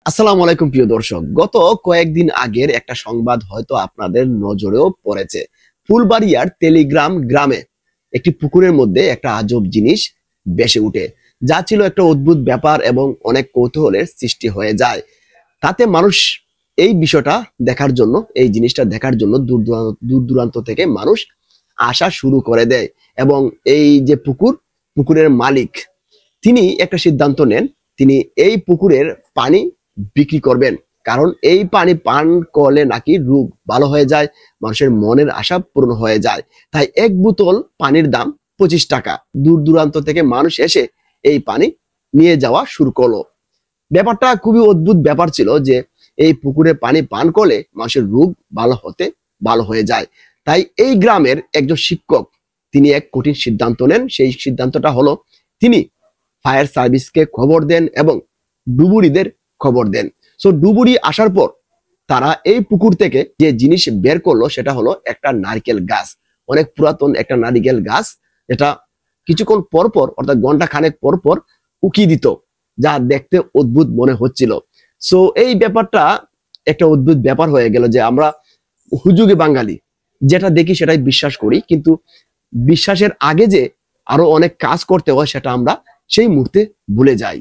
আসসালামু আলাইকুম প্রিয় দর্শক, গত কয়েকদিন আগের একটা সংবাদ হয়তো আপনাদের নজরেও পড়েছে। ফুলবাড়িয়ার তেলিগ্রাম গ্রামে একটি পুকুরের মধ্যে একটা আজব জিনিস ভেসে উঠে, যা ছিল একটা অদ্ভুত ব্যাপার এবং অনেক কৌতূহলের সৃষ্টি হয়ে যায়। তাতে মানুষ এই বিষয়টা দেখার জন্য, এই জিনিসটা দেখার জন্য দূর দূরান্ত থেকে মানুষ আসা শুরু করে দেয়। এবং এই যে পুকুরের মালিক, তিনি একটা সিদ্ধান্ত নেন, তিনি এই পুকুরের পানি বিক্রি করবেন। কারণ এই পানি পান করলে নাকি রোগ ভালো হয়ে যায়, মানুষের মনের আশা পূরণ হয়ে যায়। তাই এক বোতল পানির দাম 25 টাকা। দূর দূরান্ত থেকে মানুষ এসে এই পানি নিয়ে যাওয়া শুরু করলো। ব্যাপারটা খুবই অদ্ভুত ব্যাপার ছিল যে এই পুকুরে পানি পান করলে মানুষের রোগ ভালো হয়ে যায়। তাই এই গ্রামের একজন শিক্ষক, তিনি এক কঠিন সিদ্ধান্ত নেন। সেই সিদ্ধান্তটা হলো, তিনি ফায়ার সার্ভিসকে খবর দেন এবং ডুবুরিদের খবর দেন। সো ডুবুরি আসার পর তারা এই পুকুর থেকে যে জিনিস বের করলো সেটা হলো একটা নারকেল গাছ, অনেক পুরাতন একটা নারকেল গাছ, এটা কিছুক্ষণ পর পর অর্থাৎ ঘন্টা খানেক পর পর উকি দিত, যা দেখতে অদ্ভুত মনে হচ্ছিল। সো এই ব্যাপারটা একটা অদ্ভুত ব্যাপার হয়ে গেল যে আমরা হুজুগে বাঙালি যেটা দেখি সেটাই বিশ্বাস করি, কিন্তু বিশ্বাসের আগে যে আরো অনেক কাজ করতে হয় সেটা আমরা সেই মুহূর্তে ভুলে যাই।